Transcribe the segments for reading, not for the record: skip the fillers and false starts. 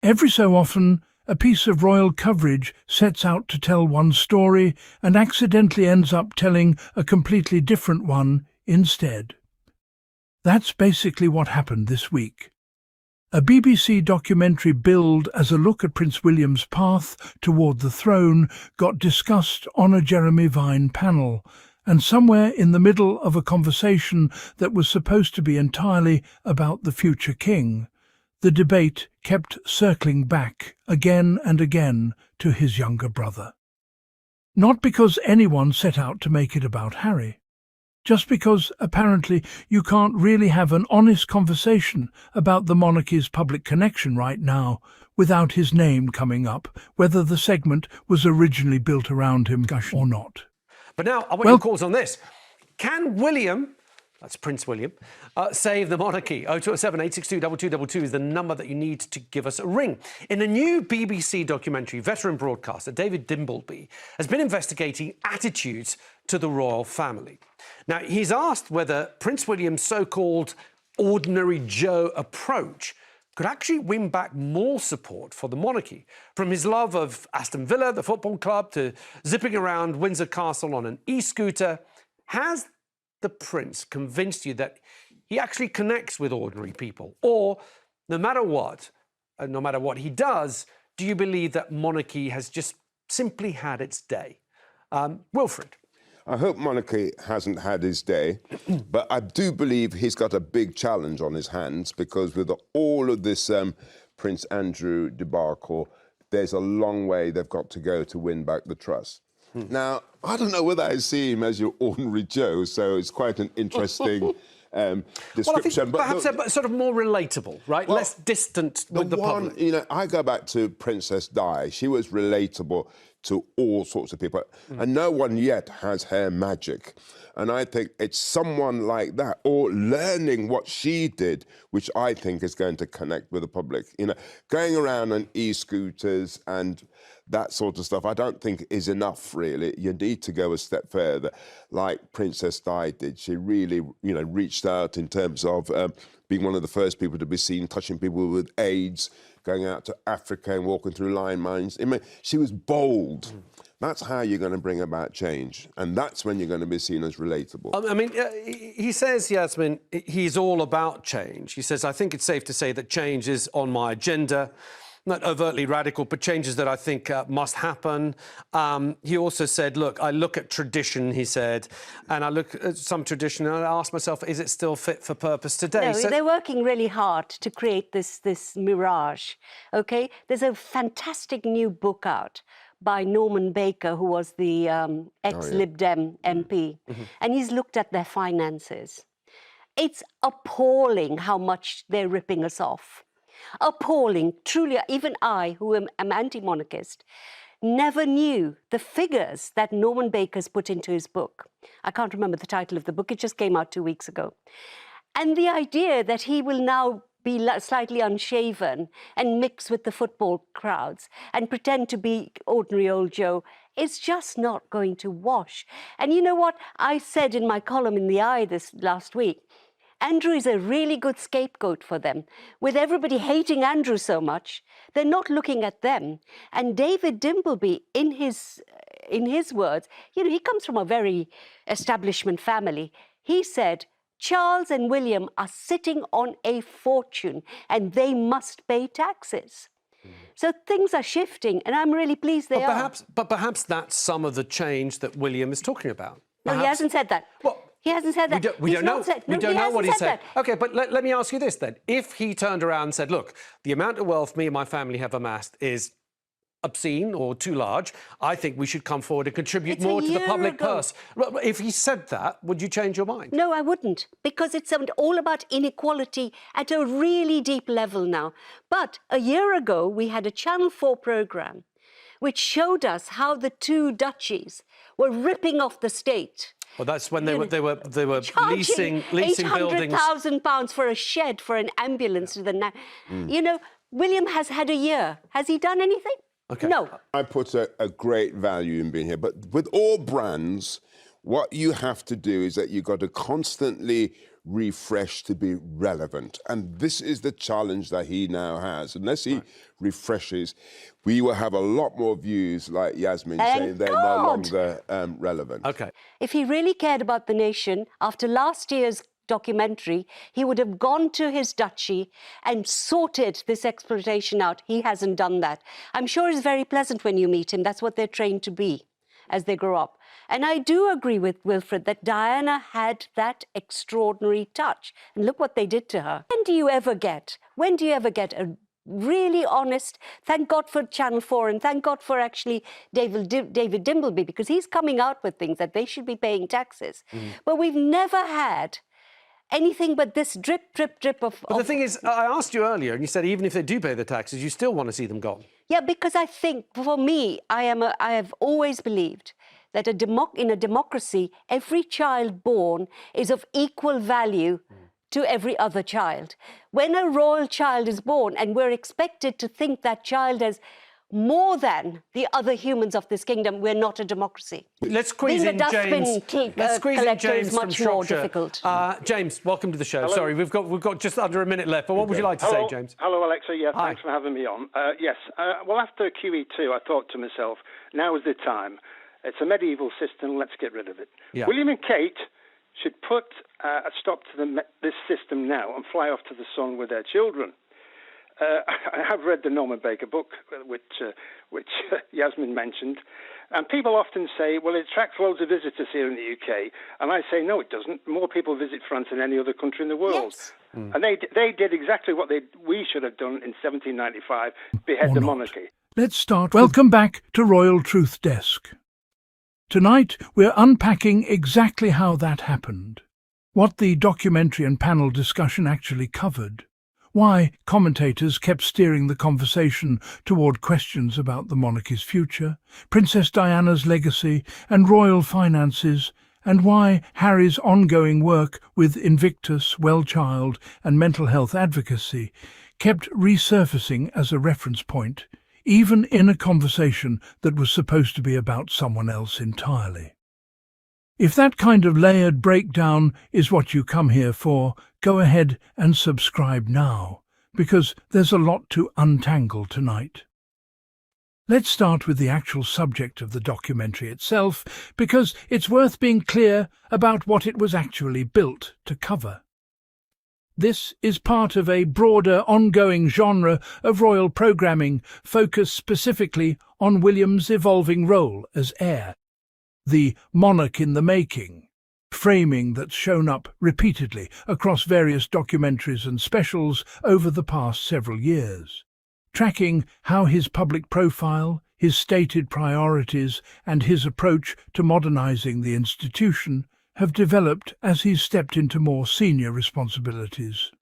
Every so often, a piece of royal coverage sets out to tell one story and accidentally ends up telling a completely different one instead. That's basically what happened this week. A BBC documentary billed as a look at Prince William's path toward the throne got discussed on a Jeremy Vine panel, and somewhere in the middle of a conversation that was supposed to be entirely about the future king, the debate kept circling back again and again to his younger brother. Not because anyone set out to make it about Harry, just because apparently you can't really have an honest conversation about the monarchy's public connection right now without his name coming up, whether the segment was originally built around him or not. But now I want your calls on this. Can William, that's Prince William, save the monarchy? 0207 862 2222 is the number that you need to give us a ring. In a new BBC documentary, veteran broadcaster David Dimbleby has been investigating attitudes to the royal family. Now, he's asked whether Prince William's so-called ordinary Joe approach could actually win back more support for the monarchy. From his love of Aston Villa, the football club, to zipping around Windsor Castle on an e-scooter, has the prince convinced you that he actually connects with ordinary people? Or no matter what he does, do you believe that monarchy has just simply had its day? Wilfred. I hope monarchy hasn't had his day, but I do believe he's got a big challenge on his hands, because with all of this Prince Andrew debacle, there's a long way they've got to go to win back the trust. Now, I don't know whether I see him as your ordinary Joe, so it's quite an interesting description. Well, I think perhaps sort of more relatable, right? Well, less distant with the public. You know, I go back to Princess Di. She was relatable to all sorts of people. And no one yet has her magic. And I think it's someone like that, or learning what she did, which I think is going to connect with the public. You know, going around on e-scooters and that sort of stuff, I don't think is enough, really. You need to go a step further, like Princess Di did. She really, you know, reached out in terms of being one of the first people to be seen touching people with AIDS, going out to Africa and walking through line mines. I mean, she was bold. That's how you're going to bring about change. And that's when you're going to be seen as relatable. I mean, he says, Yasmin, he's all about change. He says, I think it's safe to say that change is on my agenda. Not overtly radical, but changes that I think must happen. He also said, look, I look at tradition, he said, and I look at some tradition and I ask myself, is it still fit for purpose today? No, they're working really hard to create this mirage, OK? There's a fantastic new book out by Norman Baker, who was the ex-Lib Dem MP, and he's looked at their finances. It's appalling how much they're ripping us off. Appalling. Truly, even I, who am anti-monarchist, never knew the figures that Norman Baker's put into his book. I can't remember the title of the book. It just came out 2 weeks ago. And the idea that he will now be slightly unshaven and mix with the football crowds and pretend to be ordinary old Joe is just not going to wash. And you know what I said in my column in The Eye this last week? Andrew is a really good scapegoat for them. With everybody hating Andrew so much, they're not looking at them. And David Dimbleby, in his words, you know, he comes from a very establishment family. He said, Charles and William are sitting on a fortune and they must pay taxes. So things are shifting, and I'm really pleased they are. But perhaps that's some of the change that William is talking about. No, he hasn't said that. Well, he hasn't said that. We don't know what he said. OK, but let me ask you this then. If he turned around and said, look, the amount of wealth me and my family have amassed is obscene or too large, I think we should come forward and contribute more to the public purse. If he said that, would you change your mind? No, I wouldn't, because it's all about inequality at a really deep level now. But a year ago, we had a Channel 4 programme which showed us how the two duchies were ripping off the state. Well, that's when they were leasing buildings. £800,000 for a shed for an ambulance to the You know, William has had a year. Has he done anything? Okay. No. I put a great value in being here, but with all brands, what you have to do is that you've got to constantly refreshed to be relevant. And this is the challenge that he now has. Unless he refreshes, we will have a lot more views like Yasmin saying they're no longer relevant. Okay. If he really cared about the nation, after last year's documentary, he would have gone to his duchy and sorted this exploitation out. He hasn't done that. I'm sure it's very pleasant when you meet him. That's what they're trained to be as they grow up. And I do agree with Wilfred that Diana had that extraordinary touch. And look what they did to her. When do you ever get a really honest, thank God for Channel 4 and thank God for actually David Dimbleby, because he's coming out with things that they should be paying taxes. But we've never had anything but this drip, drip, drip of... But the thing is, I asked you earlier, and you said even if they do pay the taxes, you still want to see them gone. Yeah, because I think, for me, I have always believed that in a democracy, every child born is of equal value to every other child. When a royal child is born and we're expected to think that child as more than the other humans of this kingdom, we're not a democracy. Let's squeeze in James. Let's squeeze in James from much more difficult. James, welcome to the show. Hello. Sorry, we've got just under a minute left, but what would you like to say, James? Hello, Alexa. Yeah, Hi. thanks for having me on. Yes, well, after QE2, I thought to myself, now is the time. It's a medieval system, let's get rid of it. Yeah. William and Kate should put a stop to this system now and fly off to the sun with their children. I have read the Norman Baker book, which Yasmin mentioned, and people often say, well, it attracts loads of visitors here in the UK, and I say, no, it doesn't. More people visit France than any other country in the world. Yes. And they did exactly what we should have done in 1795, behead the monarchy. Let's start. Welcome back to Royal Truth Desk. Tonight, we're unpacking exactly how that happened, what the documentary and panel discussion actually covered, why commentators kept steering the conversation toward questions about the monarchy's future, Princess Diana's legacy and royal finances, and why Harry's ongoing work with Invictus, WellChild and mental health advocacy kept resurfacing as a reference point, even in a conversation that was supposed to be about someone else entirely. If that kind of layered breakdown is what you come here for, go ahead and subscribe now, because there's a lot to untangle tonight. Let's start with the actual subject of the documentary itself, because it's worth being clear about what it was actually built to cover. This is part of a broader, ongoing genre of royal programming focused specifically on William's evolving role as heir, the monarch in the making, framing that's shown up repeatedly across various documentaries and specials over the past several years, tracking how his public profile, his stated priorities, and his approach to modernizing the institution have developed as he's stepped into more senior responsibilities.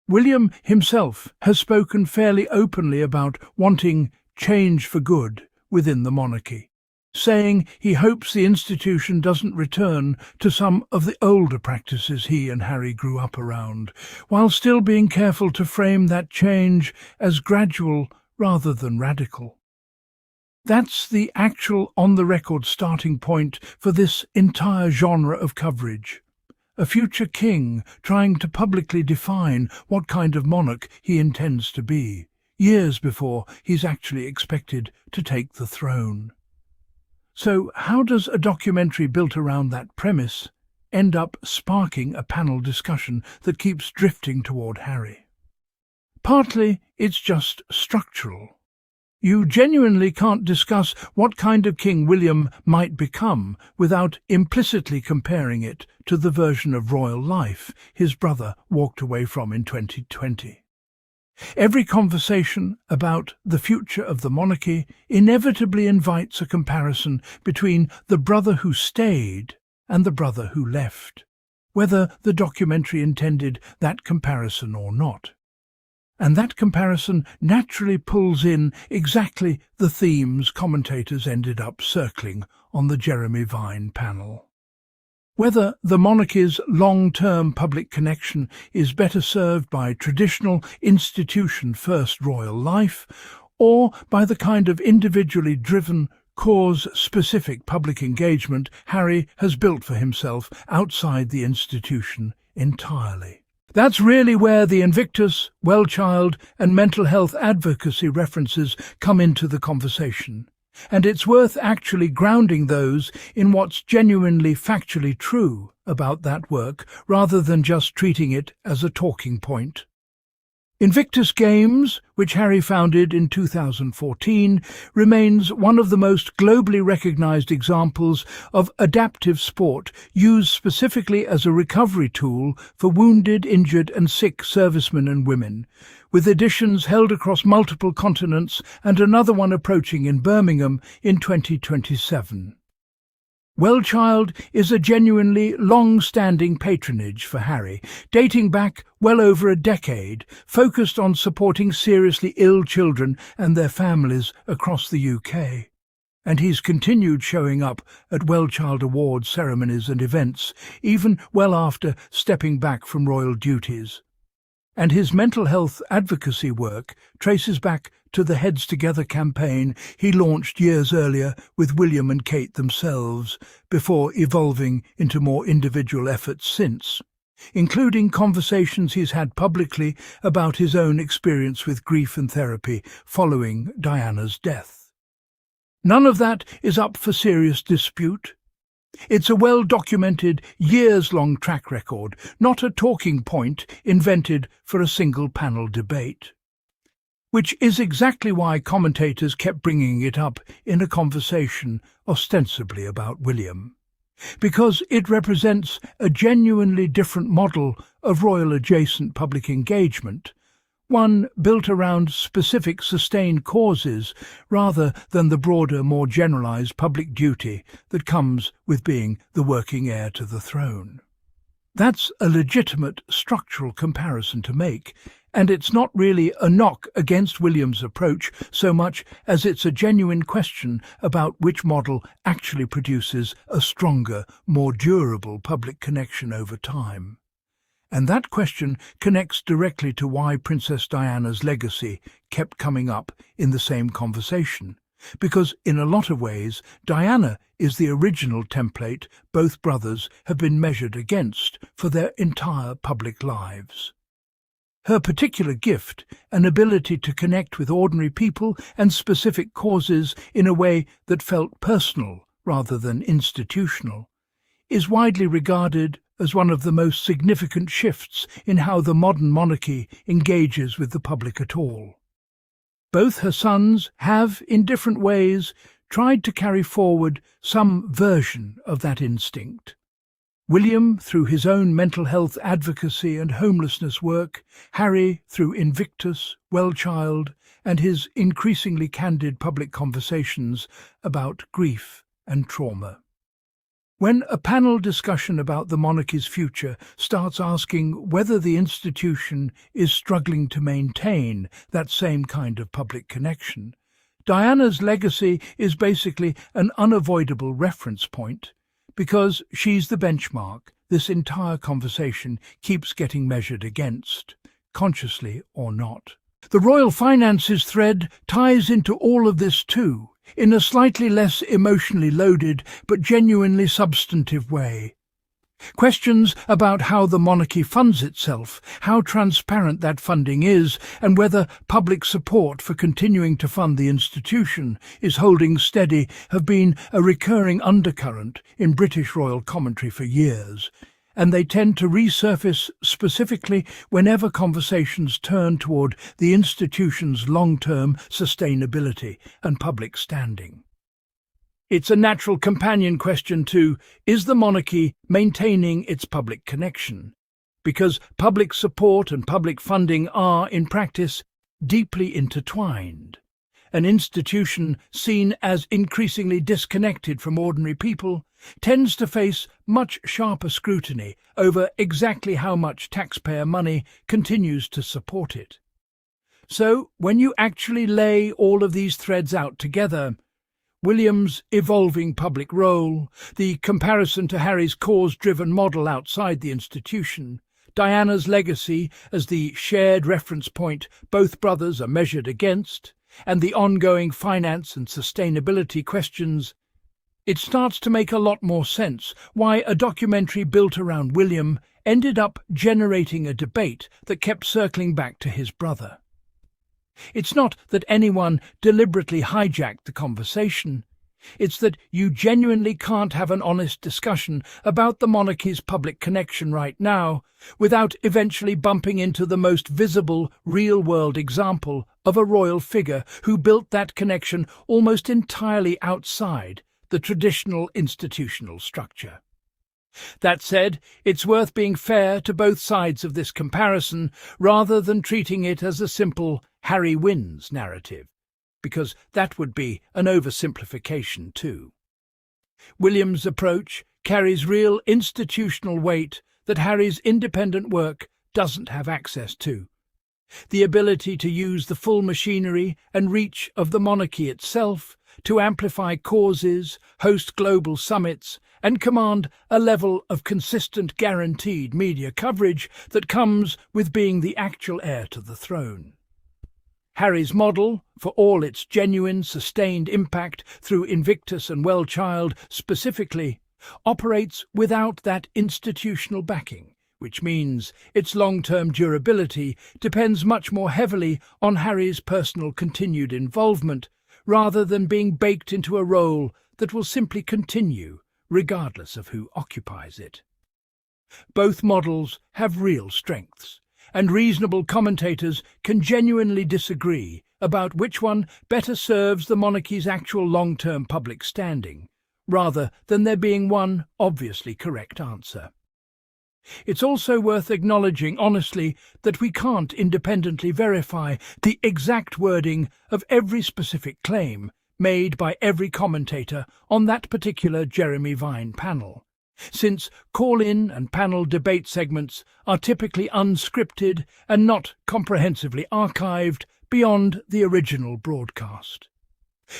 William himself has spoken fairly openly about wanting change for good within the monarchy, saying he hopes the institution doesn't return to some of the older practices he and Harry grew up around, while still being careful to frame that change as gradual rather than radical. That's the actual on-the-record starting point for this entire genre of coverage. A future king trying to publicly define what kind of monarch he intends to be, years before he's actually expected to take the throne. So how does a documentary built around that premise end up sparking a panel discussion that keeps drifting toward Harry? Partly it's just structural. You genuinely can't discuss what kind of king William might become without implicitly comparing it to the version of royal life his brother walked away from in 2020. Every conversation about the future of the monarchy inevitably invites a comparison between the brother who stayed and the brother who left, whether the documentary intended that comparison or not. And that comparison naturally pulls in exactly the themes commentators ended up circling on the Jeremy Vine panel. Whether the monarchy's long-term public connection is better served by traditional institution-first royal life, or by the kind of individually driven, cause-specific public engagement Harry has built for himself outside the institution entirely. That's really where the Invictus, WellChild and mental health advocacy references come into the conversation. And it's worth actually grounding those in what's genuinely factually true about that work, rather than just treating it as a talking point. Invictus Games, which Harry founded in 2014, remains one of the most globally recognized examples of adaptive sport used specifically as a recovery tool for wounded, injured and sick servicemen and women, with editions held across multiple continents and another one approaching in Birmingham in 2027. WellChild is a genuinely long-standing patronage for Harry, dating back well over a decade, focused on supporting seriously ill children and their families across the UK. And he's continued showing up at WellChild Awards ceremonies and events, even well after stepping back from royal duties. And his mental health advocacy work traces back to the Heads Together campaign he launched years earlier with William and Kate themselves, before evolving into more individual efforts since, including conversations he's had publicly about his own experience with grief and therapy following Diana's death. None of that is up for serious dispute. It's a well-documented, years-long track record, not a talking point invented for a single panel debate. Which is exactly why commentators kept bringing it up in a conversation ostensibly about William. Because it represents a genuinely different model of royal-adjacent public engagement, one built around specific sustained causes rather than the broader, more generalised public duty that comes with being the working heir to the throne. That's a legitimate structural comparison to make, and it's not really a knock against William's approach so much as it's a genuine question about which model actually produces a stronger, more durable public connection over time. And that question connects directly to why Princess Diana's legacy kept coming up in the same conversation. Because in a lot of ways, Diana is the original template both brothers have been measured against for their entire public lives. Her particular gift, an ability to connect with ordinary people and specific causes in a way that felt personal rather than institutional, is widely regarded as one of the most significant shifts in how the modern monarchy engages with the public at all. Both her sons have, in different ways, tried to carry forward some version of that instinct. William through his own mental health advocacy and homelessness work, Harry through Invictus, WellChild, and his increasingly candid public conversations about grief and trauma. When a panel discussion about the monarchy's future starts asking whether the institution is struggling to maintain that same kind of public connection, Diana's legacy is basically an unavoidable reference point, because she's the benchmark this entire conversation keeps getting measured against, consciously or not. The royal finances thread ties into all of this too, in a slightly less emotionally loaded but genuinely substantive way. Questions about how the monarchy funds itself, how transparent that funding is, and whether public support for continuing to fund the institution is holding steady have been a recurring undercurrent in British royal commentary for years, and they tend to resurface specifically whenever conversations turn toward the institution's long-term sustainability and public standing. It's a natural companion question to, is the monarchy maintaining its public connection? Because public support and public funding are, in practice, deeply intertwined. An institution seen as increasingly disconnected from ordinary people tends to face much sharper scrutiny over exactly how much taxpayer money continues to support it. So, when you actually lay all of these threads out together, William's evolving public role, the comparison to Harry's cause-driven model outside the institution, Diana's legacy as the shared reference point both brothers are measured against, and the ongoing finance and sustainability questions, it starts to make a lot more sense why a documentary built around William, ended up generating a debate that kept circling back to his brother. It's not that anyone deliberately hijacked the conversation. It's that you genuinely can't have an honest discussion about the monarchy's public connection right now without eventually bumping into the most visible, real-world example of a royal figure who built that connection almost entirely outside the traditional institutional structure. That said, it's worth being fair to both sides of this comparison rather than treating it as a simple Harry wins narrative, because that would be an oversimplification too. William's approach carries real institutional weight that Harry's independent work doesn't have access to. The ability to use the full machinery and reach of the monarchy itself to amplify causes, host global summits, and command a level of consistent guaranteed media coverage that comes with being the actual heir to the throne. Harry's model, for all its genuine, sustained impact through Invictus and WellChild specifically, operates without that institutional backing, which means its long-term durability depends much more heavily on Harry's personal continued involvement rather than being baked into a role that will simply continue regardless of who occupies it. Both models have real strengths, and reasonable commentators can genuinely disagree about which one better serves the monarchy's actual long-term public standing, rather than there being one obviously correct answer. It's also worth acknowledging honestly that we can't independently verify the exact wording of every specific claim made by every commentator on that particular Jeremy Vine panel, since call-in and panel debate segments are typically unscripted and not comprehensively archived beyond the original broadcast.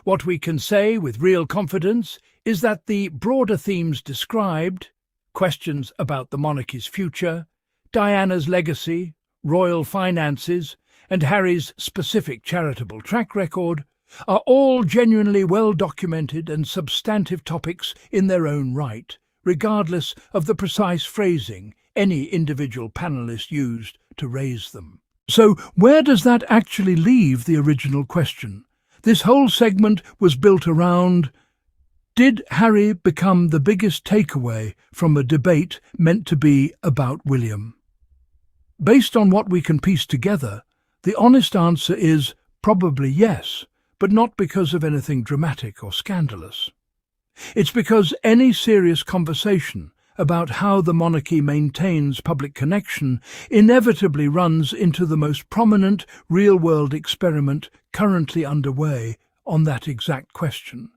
What we can say with real confidence is that the broader themes described, questions about the monarchy's future, Diana's legacy, royal finances, and Harry's specific charitable track record, are all genuinely well-documented and substantive topics in their own right, regardless of the precise phrasing any individual panelist used to raise them. So where does that actually leave the original question? This whole segment was built around: did Harry become the biggest takeaway from a debate meant to be about William? Based on what we can piece together, the honest answer is probably yes, but not because of anything dramatic or scandalous. It's because any serious conversation about how the monarchy maintains public connection inevitably runs into the most prominent real-world experiment currently underway on that exact question.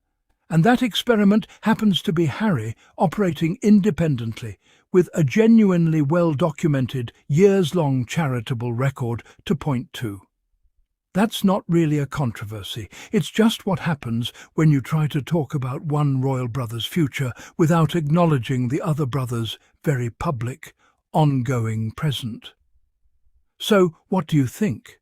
And that experiment happens to be Harry operating independently with a genuinely well-documented, years-long charitable record to point to. That's not really a controversy. It's just what happens when you try to talk about one royal brother's future without acknowledging the other brother's very public, ongoing present. So, what do you think?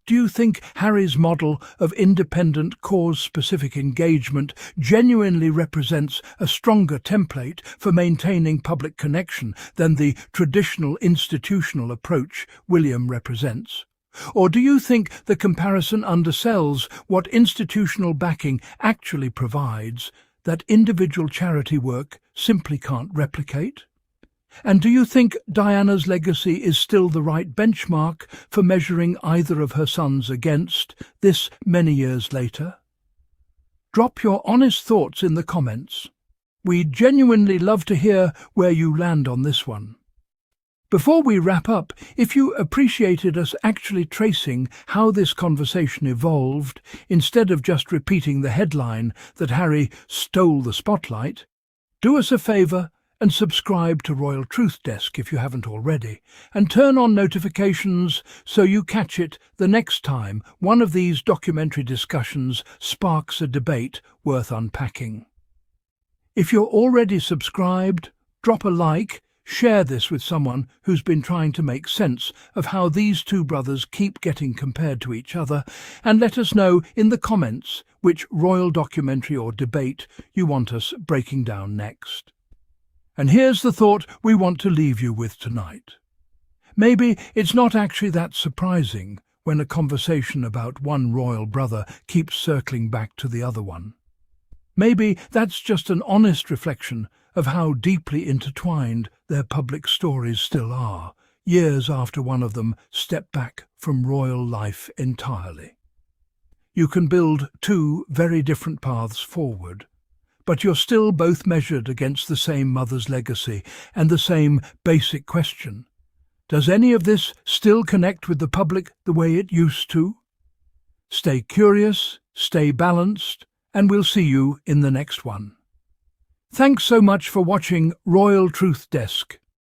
Do you think Harry's model of independent cause-specific engagement genuinely represents a stronger template for maintaining public connection than the traditional institutional approach William represents? Or do you think the comparison undersells what institutional backing actually provides that individual charity work simply can't replicate? And do you think Diana's legacy is still the right benchmark for measuring either of her sons against this many years later? Drop your honest thoughts in the comments. We'd genuinely love to hear where you land on this one. Before we wrap up, if you appreciated us actually tracing how this conversation evolved, instead of just repeating the headline that Harry stole the spotlight, do us a favour and subscribe to Royal Truth Desk if you haven't already, and turn on notifications so you catch it the next time one of these documentary discussions sparks a debate worth unpacking. If you're already subscribed, drop a like. Share this with someone who's been trying to make sense of how these two brothers keep getting compared to each other, and let us know in the comments which royal documentary or debate you want us breaking down next. And here's the thought we want to leave you with tonight. Maybe it's not actually that surprising when a conversation about one royal brother keeps circling back to the other one. Maybe that's just an honest reflection of how deeply intertwined their public stories still are, years after one of them stepped back from royal life entirely. You can build two very different paths forward, but you're still both measured against the same mother's legacy and the same basic question. Does any of this still connect with the public the way it used to? Stay curious, stay balanced, and we'll see you in the next one. Thanks so much for watching Royal Truth Desk.